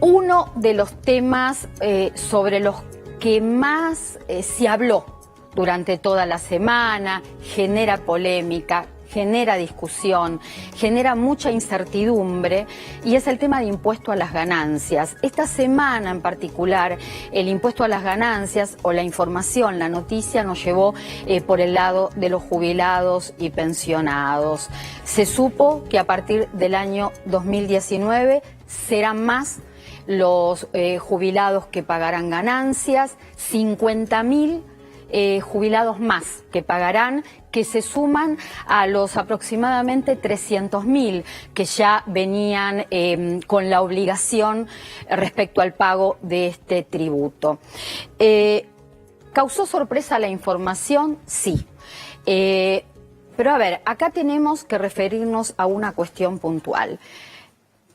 Uno de los temas sobre los que más se habló durante toda la semana, genera polémica, genera discusión, genera mucha incertidumbre, y es el tema de impuesto a las ganancias. Esta semana en particular, el impuesto a las ganancias o la información, la noticia nos llevó por el lado de los jubilados y pensionados. Se supo que a partir del año 2019 serán más los jubilados que pagarán ganancias, 50.000 jubilados más que pagarán, que se suman a los aproximadamente 300.000 que ya venían con la obligación respecto al pago de este tributo. ¿Causó sorpresa la información? Sí. Pero a ver, acá tenemos que referirnos a una cuestión puntual.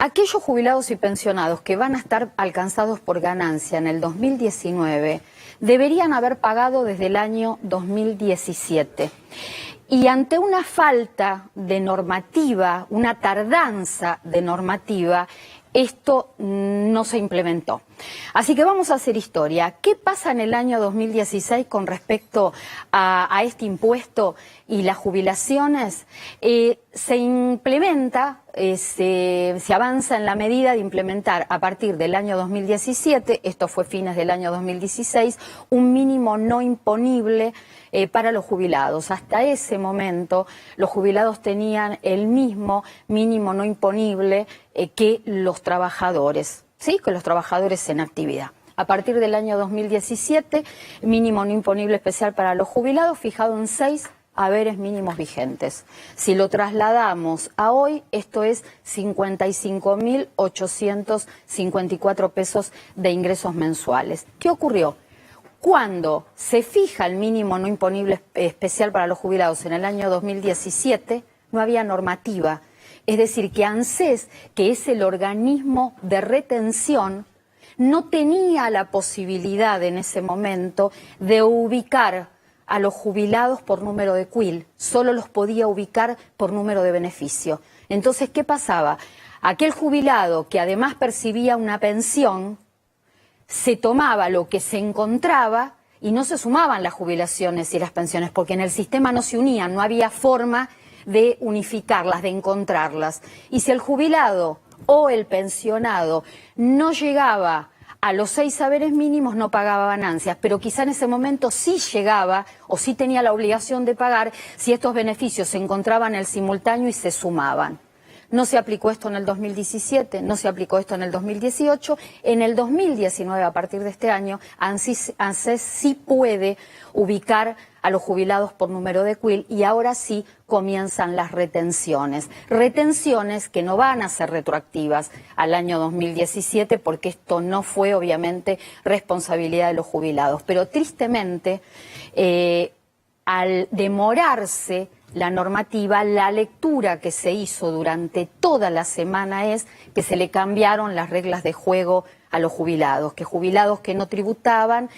Aquellos jubilados y pensionados que van a estar alcanzados por ganancia en el 2019 deberían haber pagado desde el año 2017. Y ante una falta de normativa, una tardanza de normativa, esto no se implementó. Así que vamos a hacer historia. ¿Qué pasa en el año 2016 con respecto a este impuesto y las jubilaciones? Se implementa, se avanza en la medida de implementar a partir del año 2017, esto fue fines del año 2016, un mínimo no imponible para los jubilados. Hasta ese momento los jubilados tenían el mismo mínimo no imponible que los trabajadores, ¿sí? Que los trabajadores en actividad. A partir del año 2017, mínimo no imponible especial para los jubilados, fijado en 6 haberes mínimos vigentes. Si lo trasladamos a hoy, esto es 55.854 pesos de ingresos mensuales. ¿Qué ocurrió? Cuando se fija el mínimo no imponible especial para los jubilados en el año 2017, no había normativa. Es decir, que ANSES, que es el organismo de retención, no tenía la posibilidad en ese momento de ubicar a los jubilados por número de CUIL, solo los podía ubicar por número de beneficio. Entonces, ¿qué pasaba? Aquel jubilado que además percibía una pensión, se tomaba lo que se encontraba y no se sumaban las jubilaciones y las pensiones, porque en el sistema no se unían, no había forma de unificarlas, de encontrarlas. Y si el jubilado o el pensionado no llegaba a los 6 haberes mínimos, no pagaba ganancias, pero quizá en ese momento sí llegaba o sí tenía la obligación de pagar si estos beneficios se encontraban en el simultáneo y se sumaban. No se aplicó esto en el 2017, no se aplicó esto en el 2018. En el 2019, a partir de este año, ANSES sí puede ubicar a los jubilados por número de CUIL y ahora sí comienzan las retenciones. Retenciones que no van a ser retroactivas al año 2017 porque esto no fue obviamente responsabilidad de los jubilados. Pero tristemente, al demorarse la normativa, la lectura que se hizo durante toda la semana es que se le cambiaron las reglas de juego a los jubilados que no tributaban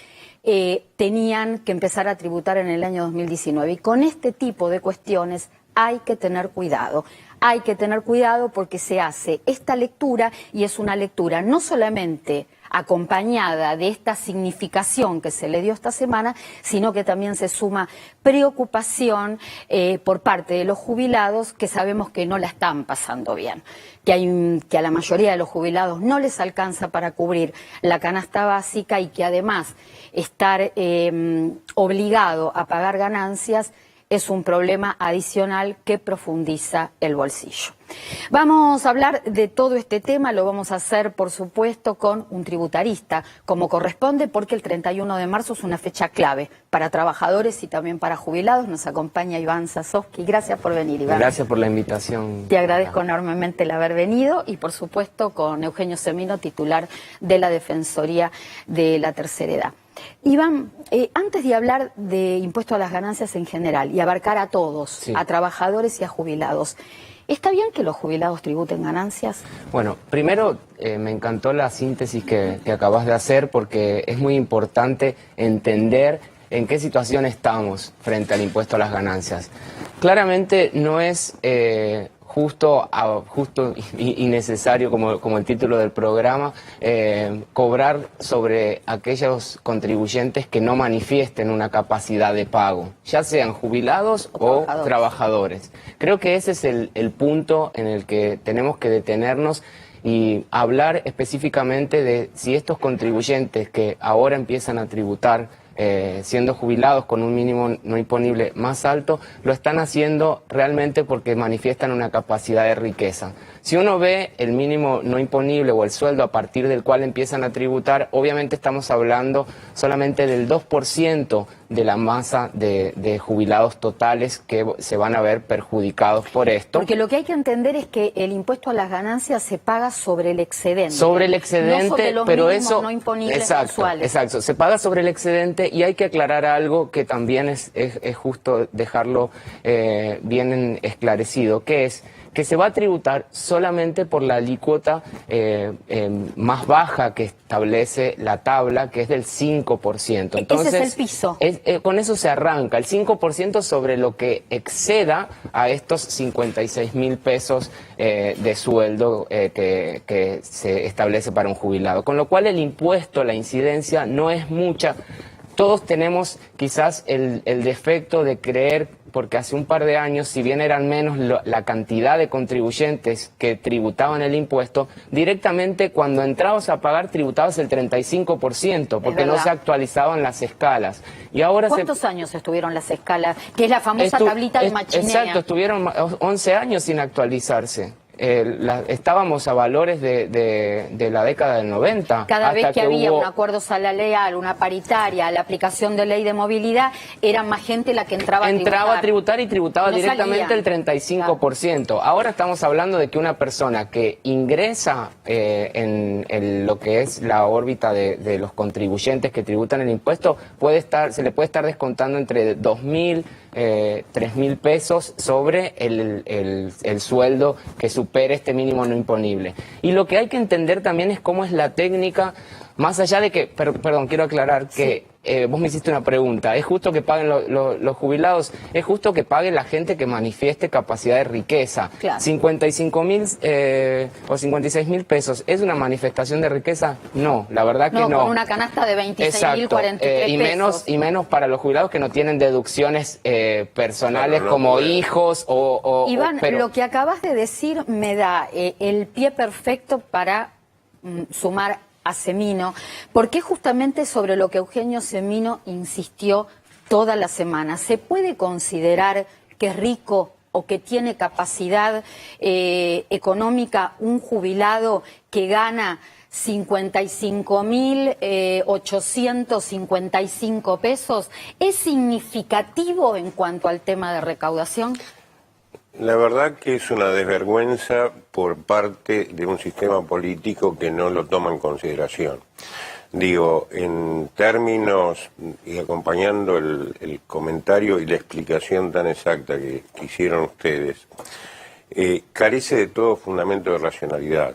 tenían que empezar a tributar en el año 2019. Y con este tipo de cuestiones hay que tener cuidado. Hay que tener cuidado porque se hace esta lectura y es una lectura no solamente acompañada de esta significación que se le dio esta semana, sino que también se suma preocupación por parte de los jubilados que sabemos que no la están pasando bien, que a la mayoría de los jubilados no les alcanza para cubrir la canasta básica y que además estar obligado a pagar ganancias es un problema adicional que profundiza el bolsillo. Vamos a hablar de todo este tema, lo vamos a hacer, por supuesto, con un tributarista, como corresponde, porque el 31 de marzo es una fecha clave para trabajadores y también para jubilados. Nos acompaña Iván Sasovsky. Gracias por venir, Iván. Gracias por la invitación. Te agradezco enormemente el haber venido y, por supuesto, con Eugenio Semino, titular de la Defensoría de la Tercera Edad. Iván, antes de hablar de impuesto a las ganancias en general y abarcar a todos, sí, a trabajadores y a jubilados, ¿está bien que los jubilados tributen ganancias? Bueno, primero me encantó la síntesis que acabas de hacer porque es muy importante entender en qué situación estamos frente al impuesto a las ganancias. Claramente no es justo y necesario, como el título del programa, cobrar sobre aquellos contribuyentes que no manifiesten una capacidad de pago, ya sean jubilados o trabajadores. Creo que ese es el punto en el que tenemos que detenernos y hablar específicamente de si estos contribuyentes que ahora empiezan a tributar siendo jubilados con un mínimo no imponible más alto, lo están haciendo realmente porque manifiestan una capacidad de riqueza. Si uno ve el mínimo no imponible o el sueldo a partir del cual empiezan a tributar, obviamente estamos hablando solamente del 2% de la masa de jubilados totales que se van a ver perjudicados por esto. Porque lo que hay que entender es que el impuesto a las ganancias se paga sobre el excedente. Sobre el excedente, no sobre los pero mínimos eso no imponibles exacto, mensuales. exacto, se paga sobre el excedente y hay que aclarar algo que también es justo dejarlo bien esclarecido, que es que se va a tributar solamente por la alícuota más baja que establece la tabla, que es del 5%. Entonces, ese es el piso. Con eso se arranca, el 5% sobre lo que exceda a estos 56.000 pesos de sueldo que se establece para un jubilado. Con lo cual el impuesto, la incidencia no es mucha. Todos tenemos quizás el defecto de creer, porque hace un par de años, si bien eran menos la cantidad de contribuyentes que tributaban el impuesto, directamente cuando entrabas a pagar tributabas el 35%, porque no se actualizaban las escalas. Y ahora ¿cuántos años estuvieron las escalas? Que es la famosa tablita de Machinea. Exacto, estuvieron 11 años sin actualizarse. Estábamos a valores de la década del 90. Cada vez que había un acuerdo salarial, una paritaria, la aplicación de ley de movilidad, era más gente la que entraba a tributar y tributaba directamente el 35%. Claro. Ahora estamos hablando de que una persona que ingresa en lo que es la órbita de los contribuyentes que tributan el impuesto, se le puede estar descontando entre 2.000 3.000 pesos sobre el sueldo que supere este mínimo no imponible. Y lo que hay que entender también es cómo es la técnica, más allá de que, perdón, quiero aclarar que vos me hiciste una pregunta, ¿es justo que paguen los jubilados? Es justo que pague la gente que manifieste capacidad de riqueza. Claro. 55.000 o 56.000 pesos, ¿es una manifestación de riqueza? No, la verdad que no. Con una canasta de 26.043 pesos. Y menos para los jubilados que no tienen deducciones personales, claro, como hijos o... Iván, lo que acabas de decir me da el pie perfecto para sumar a Semino, porque es justamente sobre lo que Eugenio Semino insistió toda la semana. ¿Se puede considerar que es rico o que tiene capacidad económica un jubilado que gana 55.855 pesos? ¿Es significativo en cuanto al tema de recaudación? La verdad que es una desvergüenza por parte de un sistema político que no lo toma en consideración. Digo, en términos, y acompañando el comentario y la explicación tan exacta que hicieron ustedes, carece de todo fundamento de racionalidad.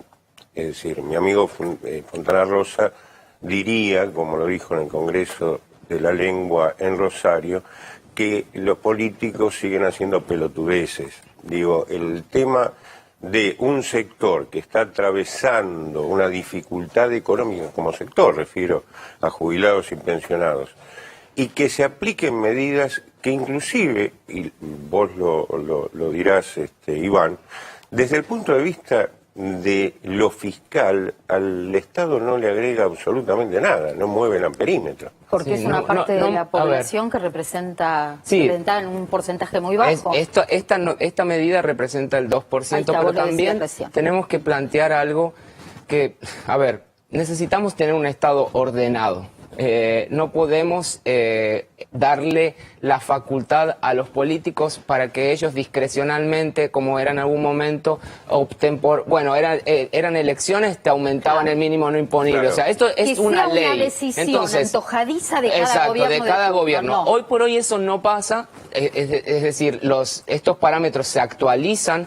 Es decir, mi amigo Fontana Rosa diría, como lo dijo en el Congreso de la Lengua en Rosario, que los políticos siguen haciendo pelotudeces. Digo, el tema de un sector que está atravesando una dificultad económica como sector, refiero a jubilados y pensionados, y que se apliquen medidas que inclusive, y vos lo dirás, Iván, desde el punto de vista de lo fiscal, al Estado no le agrega absolutamente nada, no mueve el amperímetro. Porque es una parte de la población que representa en un porcentaje muy bajo. Esta medida representa el 2%, pero también tenemos que plantear algo que, a ver, necesitamos tener un Estado ordenado. No podemos darle la facultad a los políticos para que ellos discrecionalmente, como era en algún momento, opten por... Bueno, eran elecciones, te aumentaban el mínimo no imponible. Claro. O sea, esto es una ley. Una decisión antojadiza de cada exacto, gobierno. De cada gobierno. No. Hoy por hoy eso no pasa. Es decir, estos parámetros se actualizan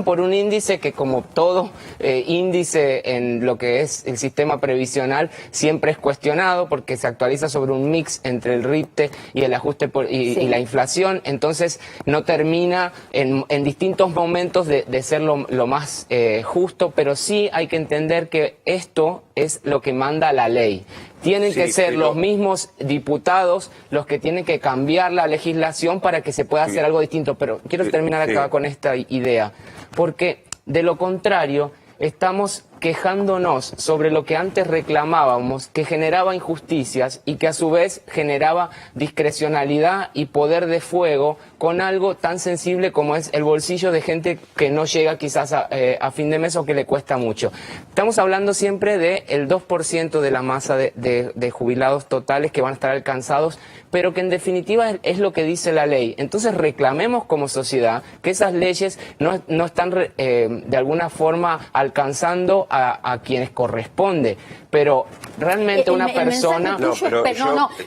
por un índice que, como todo índice en lo que es el sistema previsional, siempre es cuestionado porque se actualiza sobre un mix entre el RIPTE y el ajuste y la inflación, entonces no termina en distintos momentos de ser lo más justo, pero sí hay que entender que esto es lo que manda la ley. Tienen que ser los mismos diputados los que tienen que cambiar la legislación para que se pueda hacer algo distinto. Pero quiero terminar acá con esta idea, porque de lo contrario estamos quejándonos sobre lo que antes reclamábamos, que generaba injusticias y que a su vez generaba discrecionalidad y poder de fuego con algo tan sensible como es el bolsillo de gente que no llega quizás a fin de mes o que le cuesta mucho. Estamos hablando siempre del 2% de la masa de jubilados totales que van a estar alcanzados, pero que en definitiva es lo que dice la ley. Entonces reclamemos como sociedad que esas leyes no están de alguna forma alcanzando a quienes corresponde, pero realmente una persona...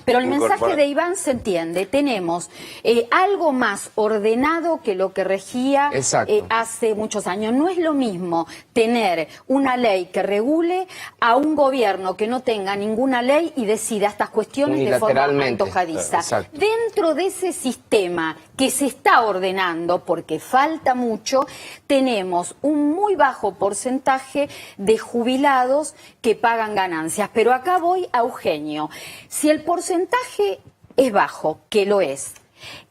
Pero el mensaje de Iván se entiende. Tenemos algo más ordenado que lo que regía hace muchos años. No es lo mismo tener una ley que regule a un gobierno que no tenga ninguna ley y decida estas cuestiones de forma antojadiza. Dentro de ese sistema que se está ordenando, porque falta mucho, tenemos un muy bajo porcentaje de jubilados que pagan ganancias. Pero acá voy a Eugenio. Si el porcentaje es bajo, que lo es,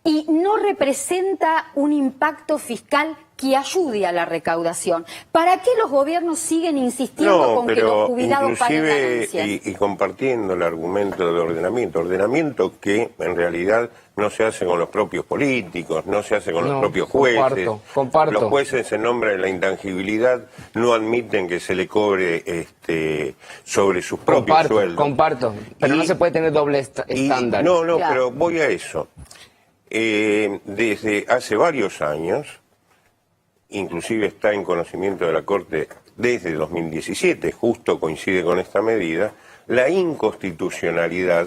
y no representa un impacto fiscal que ayude a la recaudación, ¿para qué los gobiernos siguen insistiendo con que los jubilados paguen ganancias? Y compartiendo el argumento de ordenamiento que en realidad no se hace con los propios políticos, no se hace con los propios jueces. Comparto. Los jueces, en nombre de la intangibilidad, no admiten que se le cobre sobre sus propios sueldos. Comparto, pero no se puede tener doble estándar. Pero voy a eso. Desde hace varios años, inclusive está en conocimiento de la Corte desde 2017, justo coincide con esta medida, la inconstitucionalidad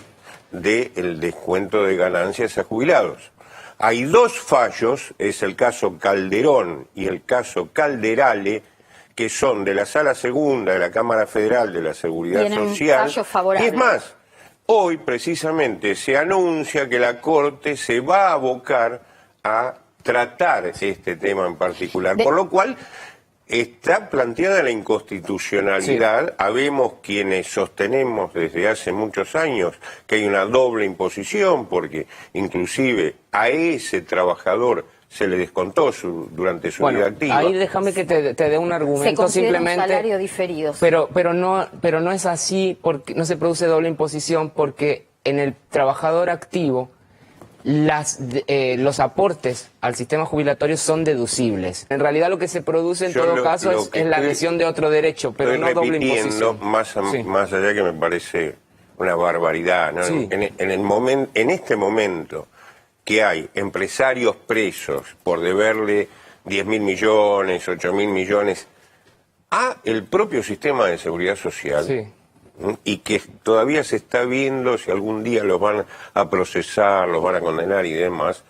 del descuento de ganancias a jubilados. Hay dos fallos, es el caso Calderón y el caso Calderale, que son de la Sala Segunda de la Cámara Federal de la Seguridad Social. Y es más, hoy precisamente se anuncia que la Corte se va a abocar a tratar este tema en particular, por lo cual está planteada la inconstitucionalidad. Habemos quienes sostenemos desde hace muchos años que hay una doble imposición, porque inclusive a ese trabajador se le descontó durante su vida activa. Ahí déjame que te dé un argumento simplemente. Un salario diferido. Pero no es así, porque no se produce doble imposición, porque en el trabajador activo los aportes al sistema jubilatorio son deducibles. En realidad lo que se produce en todo caso es la adhesión de otro derecho, pero no doble imposición. Más allá, que me parece una barbaridad, ¿no? Sí. En este momento que hay empresarios presos por deberle 10.000 millones, 8.000 millones a el propio sistema de seguridad social, y que todavía se está viendo si algún día los van a procesar, los van a condenar y demás,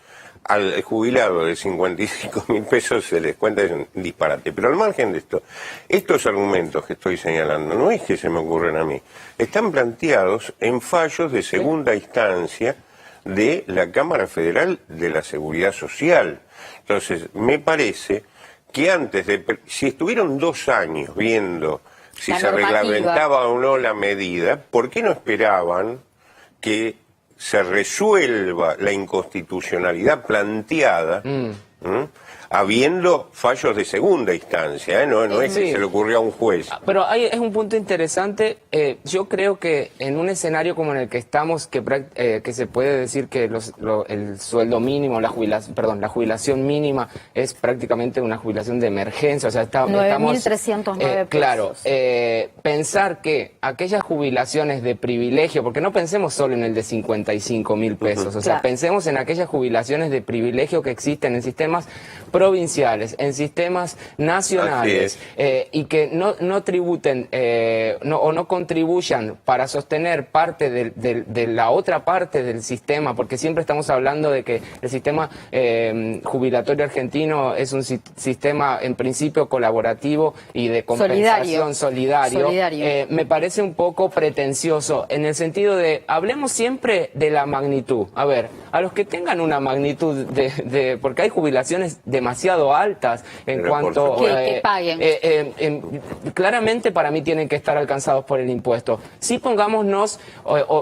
al jubilado de 55.000 pesos se les cuenta, es un disparate. Pero al margen de esto, estos argumentos que estoy señalando no es que se me ocurren a mí, están planteados en fallos de segunda instancia de la Cámara Federal de la Seguridad Social. Entonces, me parece que antes si estuvieron 2 años viendo si se reglamentaba o no la medida, ¿por qué no esperaban que se resuelva la inconstitucionalidad planteada, habiendo fallos de segunda instancia? No es que se le ocurrió a un juez. Pero es un punto interesante. Yo creo que en un escenario como en el que estamos, que se puede decir que el sueldo mínimo, la jubilación mínima es prácticamente una jubilación de emergencia. O sea, 9.309 pesos. Claro, pensar que aquellas jubilaciones de privilegio, porque no pensemos solo en el de 55.000 pesos, o sea, pensemos en aquellas jubilaciones de privilegio que existen en sistemas provinciales, en sistemas nacionales, y que no tributen o no contribuyan para sostener parte de la otra parte del sistema, porque siempre estamos hablando de que el sistema jubilatorio argentino es un sistema en principio colaborativo y de compensación solidario. Me parece un poco pretencioso en el sentido de, hablemos siempre de la magnitud. A ver, a los que tengan una magnitud porque hay jubilaciones demasiado altas en cuanto que paguen. Claramente para mí tienen que estar alcanzados por el impuesto. Sí, pongámonos,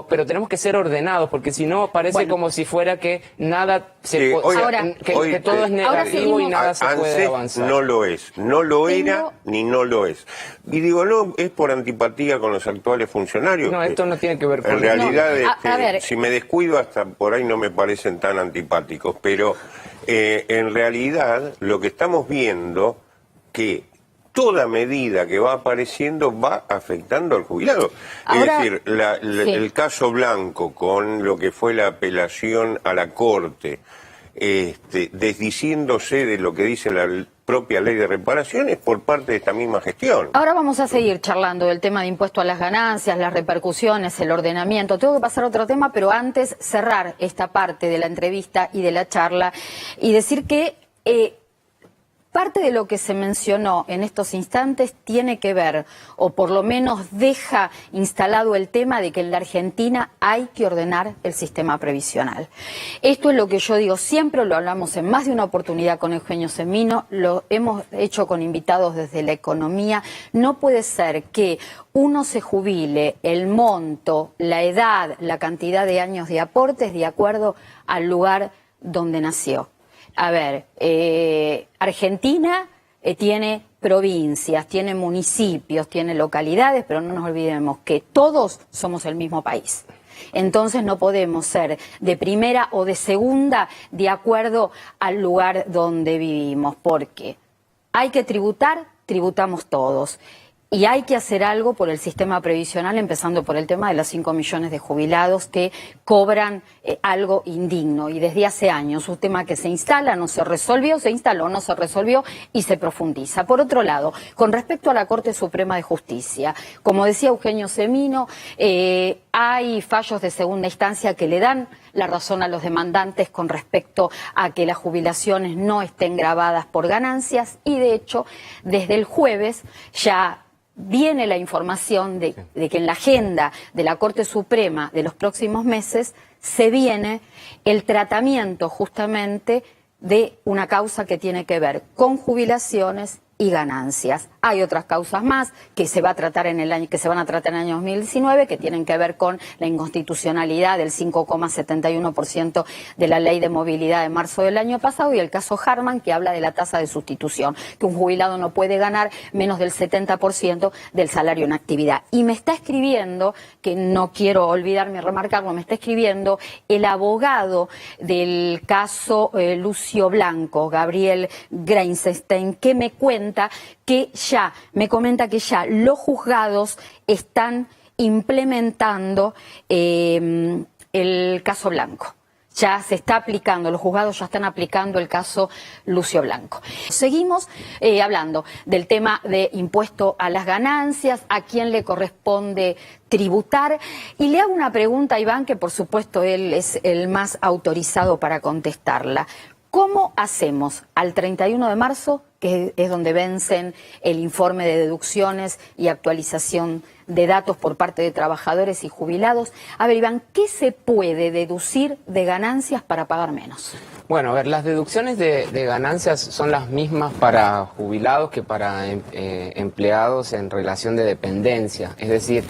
pero tenemos que ser ordenados, porque si no parece como si fuera que nada se que todo es negativo y nada se puede avanzar. No lo es, no lo era ni no lo es. Y digo, no es por antipatía con los actuales funcionarios. No, esto no tiene que ver con en realidad, si me descuido hasta por ahí no me parecen tan antipáticos, pero en realidad lo que estamos viendo que toda medida que va apareciendo va afectando al jubilado. Ahora, es decir, el caso Blanco con lo que fue la apelación a la Corte, desdiciéndose de lo que dice la propia ley de reparaciones por parte de esta misma gestión. Ahora vamos a seguir charlando del tema de impuesto a las ganancias, las repercusiones, el ordenamiento. Tengo que pasar a otro tema, pero antes cerrar esta parte de la entrevista y de la charla y decir que parte de lo que se mencionó en estos instantes tiene que ver, o por lo menos deja instalado el tema de que en la Argentina hay que ordenar el sistema previsional. Esto es lo que yo digo siempre, lo hablamos en más de una oportunidad con Eugenio Semino, lo hemos hecho con invitados desde la economía. No puede ser que uno se jubile el monto, la edad, la cantidad de años de aportes de acuerdo al lugar donde nació. A ver, Argentina tiene provincias, tiene municipios, tiene localidades, pero no nos olvidemos que todos somos el mismo país. Entonces no podemos ser de primera o de segunda de acuerdo al lugar donde vivimos, porque hay que tributar, tributamos todos. Y hay que hacer algo por el sistema previsional, empezando por el tema de los 5 millones de jubilados que cobran algo indigno. Y desde hace años, un tema que se instala, no se resolvió, se instaló, no se resolvió y se profundiza. Por otro lado, con respecto a la Corte Suprema de Justicia, como decía Eugenio Semino, hay fallos de segunda instancia que le dan la razón a los demandantes con respecto a que las jubilaciones no estén gravadas por ganancias y, de hecho, desde el jueves ya viene la información de que en la agenda de la Corte Suprema de los próximos meses se viene el tratamiento justamente de una causa que tiene que ver con jubilaciones y ganancias. Hay otras causas más que se va a tratar en el año, que se van a tratar en el año 2019, que tienen que ver con la inconstitucionalidad del 5,71% de la ley de movilidad de marzo del año pasado y el caso Harman, que habla de la tasa de sustitución, que un jubilado no puede ganar menos del 70% del salario en actividad. Y me está escribiendo, que no quiero olvidarme remarcarlo, me está escribiendo el abogado del caso Lucio Blanco, Gabriel Greinstein, que me comenta que ya los juzgados están implementando el caso Blanco. Ya se está aplicando, los juzgados ya están aplicando el caso Lucio Blanco. Seguimos hablando del tema de impuesto a las ganancias, a quién le corresponde tributar. Y le hago una pregunta a Iván, que por supuesto él es el más autorizado para contestarla. ¿Cómo hacemos al 31 de marzo, que es donde vencen el informe de deducciones y actualización de datos por parte de trabajadores y jubilados? A ver, Iván, ¿qué se puede deducir de ganancias para pagar menos? Bueno, a ver, las deducciones de ganancias son las mismas para jubilados que para empleados en relación de dependencia. Es decir,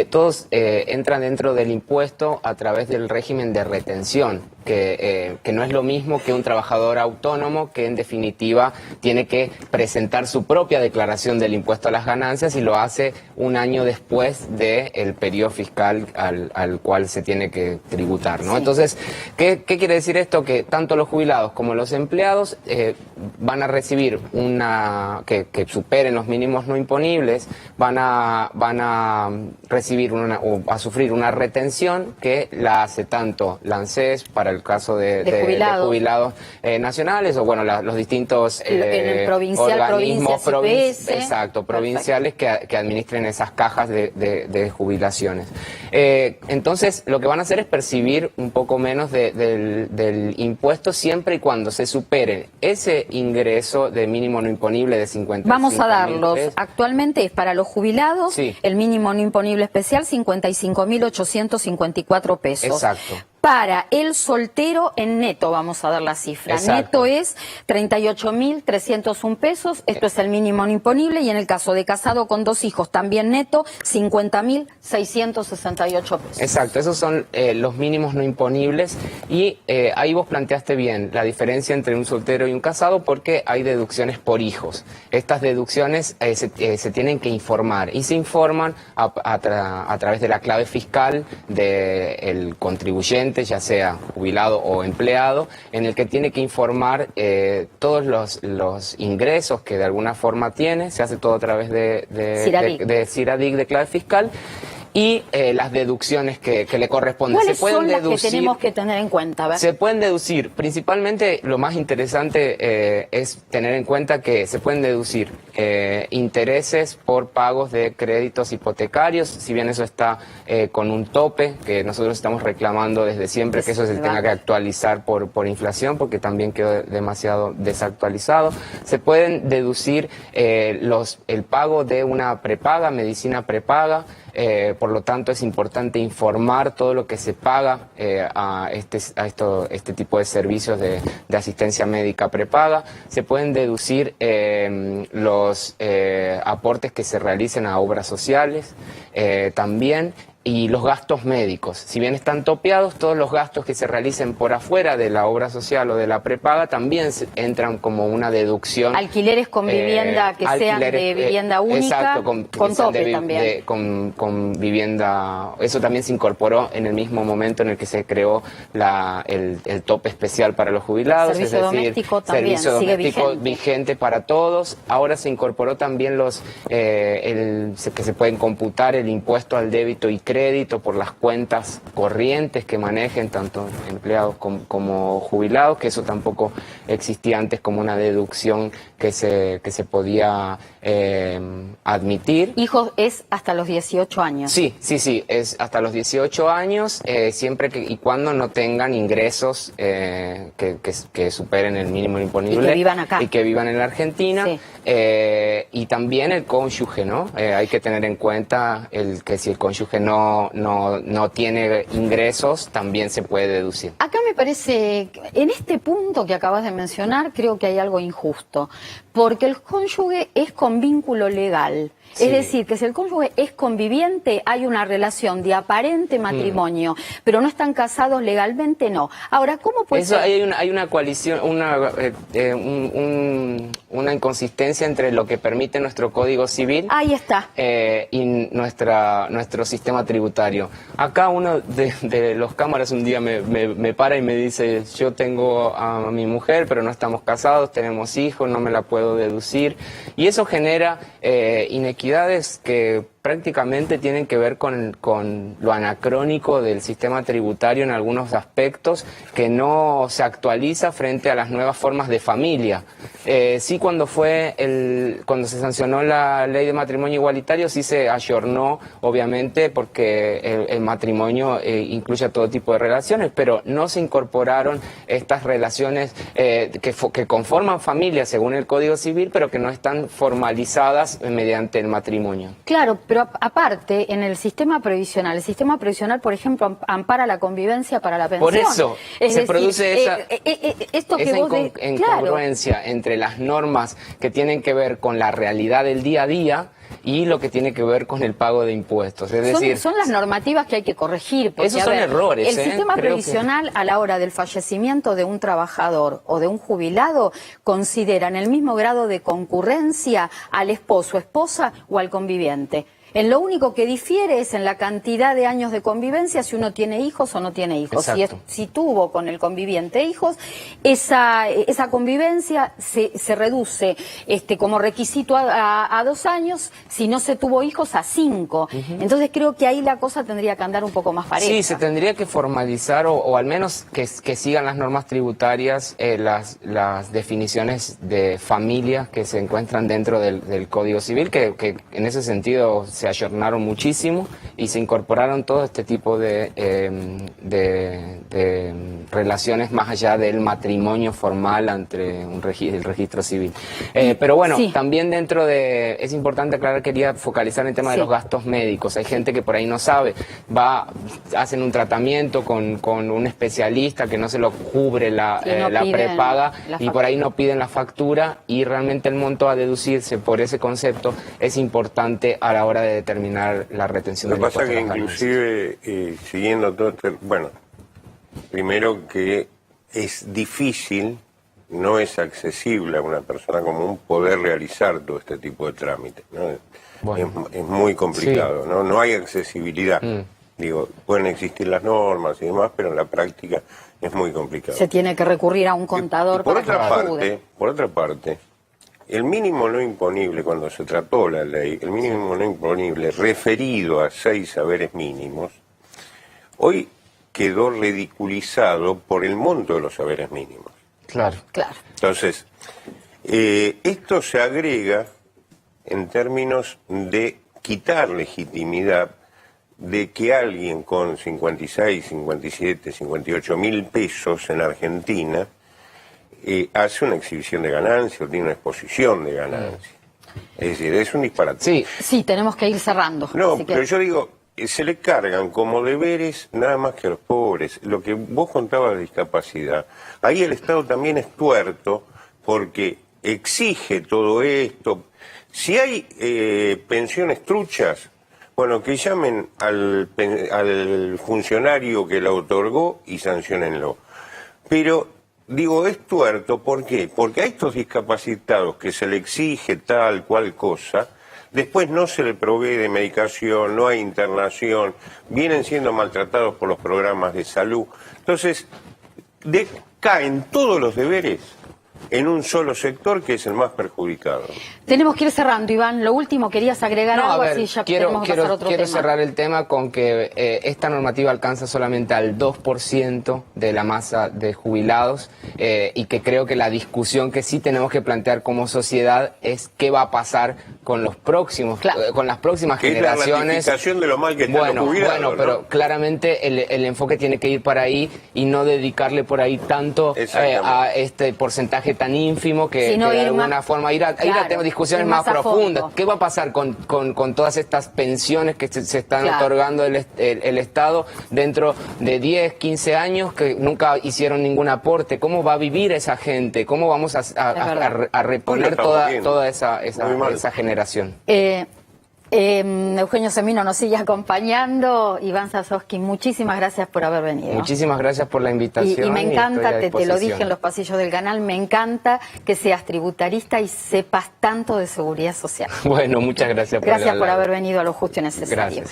todos entran dentro del impuesto a través del régimen de retención, que no es lo mismo que un trabajador autónomo que en definitiva tiene que presentar su propia declaración del impuesto a las ganancias y lo hace un año después del periodo fiscal al cual se tiene que tributar, ¿no? Sí. Entonces, ¿qué quiere decir esto? Que tanto los jubilados como los empleados van a recibir que superen los mínimos no imponibles, van a recibir o a sufrir una retención que la hace tanto la ANSES para el caso de jubilados nacionales, o bueno, los distintos en el provincial, organismos provincias, IPS. Exacto, provinciales que administren esas cajas de jubilaciones. Entonces, lo que van a hacer es percibir un poco menos del impuesto siempre y cuando se supere ese ingreso de mínimo no imponible de 50. Vamos a darlos. Actualmente es para los jubilados, sí, el mínimo no imponible especial 55.854 pesos. Exacto. Para el soltero en neto vamos a dar la cifra. Exacto. Neto es 38.301 pesos, esto es el mínimo no imponible, y en el caso de casado con 2 hijos, también neto, 50.668 pesos. Exacto, esos son los mínimos no imponibles, y ahí vos planteaste bien la diferencia entre un soltero y un casado, porque hay deducciones por hijos. Estas deducciones se tienen que informar, y se informan a través de la clave fiscal del contribuyente, ya sea jubilado o empleado, en el que tiene que informar todos los ingresos que de alguna forma tiene. Se hace todo a través de CIRADIC, de clave fiscal, y las deducciones que le corresponden. ¿Cuáles son las que tenemos que tener en cuenta? A ver. Se pueden deducir, principalmente lo más interesante es tener en cuenta que se pueden deducir intereses por pagos de créditos hipotecarios, si bien eso está con un tope, que nosotros estamos reclamando desde siempre que eso se tenga que actualizar por inflación, porque también quedó demasiado desactualizado. Se pueden deducir el pago de una prepaga, medicina prepaga. Por lo tanto, es importante informar todo lo que se paga a este tipo de servicios de asistencia médica prepaga. Se pueden deducir los aportes que se realicen a obras sociales también, y los gastos médicos. Si bien están topeados, todos los gastos que se realicen por afuera de la obra social o de la prepaga también entran como una deducción. Alquileres con vivienda que sean de vivienda única, exacto, con tope también. Con vivienda, eso también se incorporó en el mismo momento en el que se creó el tope especial para los jubilados. Servicio doméstico también sigue vigente para todos. Ahora se incorporó también que se pueden computar el impuesto al débito y crédito por las cuentas corrientes que manejen tanto empleados como jubilados, que eso tampoco existía antes como una deducción que se podía admitir. Hijos es hasta los 18 años. Sí, es hasta los 18 años, siempre y cuando no tengan ingresos que superen el mínimo imponible. Y que vivan acá. Y que vivan en la Argentina. Sí. Y también el cónyuge, ¿no? Hay que tener en cuenta que si el cónyuge no tiene ingresos, también se puede deducir. Acá me parece, en este punto que acabas de mencionar, creo que hay algo injusto, porque el cónyuge es con vínculo legal. Sí. Es decir, que si el cónyuge es conviviente, hay una relación de aparente matrimonio, pero no están casados legalmente, no. Ahora, ¿cómo puede ser? Hay una coalición, una inconsistencia entre lo que permite nuestro Código Civil. Ahí está. Y nuestro sistema tributario. Acá uno de los cámaras un día me para y me dice: yo tengo a mi mujer, pero no estamos casados, tenemos hijos, no me la puedo deducir. Y eso genera inequidades que prácticamente tienen que ver con lo anacrónico del sistema tributario en algunos aspectos, que no se actualiza frente a las nuevas formas de familia. Sí, cuando se sancionó la ley de matrimonio igualitario, sí se ayornó, obviamente, porque el matrimonio incluye todo tipo de relaciones, pero no se incorporaron estas relaciones que conforman familia según el Código Civil, pero que no están formalizadas mediante el matrimonio. Claro, pero aparte, en el sistema previsional, por ejemplo, ampara la convivencia para la pensión. Por eso se produce esa incongruencia, claro, entre las normas que tienen que ver con la realidad del día a día y lo que tiene que ver con el pago de impuestos. Es decir, son las normativas que hay que corregir. Porque, esos son errores. El sistema previsional, a la hora del fallecimiento de un trabajador o de un jubilado, considera en el mismo grado de concurrencia al esposo, esposa o al conviviente. En lo único que difiere es en la cantidad de años de convivencia, si uno tiene hijos o no tiene hijos. Si tuvo con el conviviente hijos, esa convivencia se reduce como requisito a 2 años, si no se tuvo hijos a 5. Entonces creo que ahí la cosa tendría que andar un poco más pareja. Sí, se tendría que formalizar o al menos que sigan las normas tributarias las definiciones de familia que se encuentran dentro del Código Civil, que en ese sentido se ayornaron muchísimo y se incorporaron todo este tipo de relaciones más allá del matrimonio formal ante el registro civil. Pero bueno, también es importante aclarar, quería focalizar en el tema de los gastos médicos. Hay gente que por ahí no sabe, hacen un tratamiento con un especialista que no se lo cubre la prepaga y por ahí no piden la factura, y realmente el monto a deducirse por ese concepto es importante a la hora de determinar la retención del impuesto. Lo que pasa es que inclusive, siguiendo todo bueno, primero que es difícil, no es accesible a una persona común poder realizar todo este tipo de trámites, ¿no? Bueno, es muy complicado, ¿no? No hay accesibilidad. Digo, pueden existir las normas y demás, pero en la práctica es muy complicado. Se tiene que recurrir a un contador por otra parte, el mínimo no imponible, cuando se trató la ley, el mínimo no imponible referido a 6 saberes mínimos, hoy quedó ridiculizado por el monto de los saberes mínimos. Claro. Entonces, esto se agrega en términos de quitar legitimidad de que alguien con 56, 57, 58 mil pesos en Argentina hace una exhibición de ganancia o tiene una exposición de ganancia. Es decir, es un disparate. Sí, tenemos que ir cerrando. No, pero yo digo, se le cargan como deberes nada más que a los pobres. Lo que vos contabas de discapacidad, ahí el Estado también es tuerto porque exige todo esto. Si hay pensiones truchas, bueno, que llamen al funcionario que la otorgó y sanciónenlo. Pero, digo, es tuerto, ¿por qué? Porque a estos discapacitados que se le exige tal cual cosa, después no se le provee de medicación, no hay internación, vienen siendo maltratados por los programas de salud. Entonces, caen todos los deberes en un solo sector que es el más perjudicado. Tenemos que ir cerrando, Iván. Lo último, ¿querías agregar algo? Así ya tenemos que pasar a otro tema. Quiero cerrar el tema con que esta normativa alcanza solamente al 2% de la masa de jubilados y que creo que la discusión que sí tenemos que plantear como sociedad es qué va a pasar con los próximos, con las próximas generaciones. Es la ratificación de lo mal que están los jubilados, ¿no? Pero claramente el enfoque tiene que ir para ahí y no dedicarle por ahí tanto a este porcentaje tan ínfimo que de alguna forma ir a discusiones más profundas. ¿Qué va a pasar con todas estas pensiones que se están otorgando el Estado dentro de 10, 15 años que nunca hicieron ningún aporte? ¿Cómo va a vivir esa gente? ¿Cómo vamos a reponer toda esa generación? Eugenio Semino nos sigue acompañando. Iván Zasovsky, muchísimas gracias por haber venido. Muchísimas gracias por la invitación. Y me encanta, te lo dije en los pasillos del canal, me encanta que seas tributarista y sepas tanto de seguridad social. Bueno, muchas gracias. Gracias por haber venido a Lo Justo y Necesario. Gracias.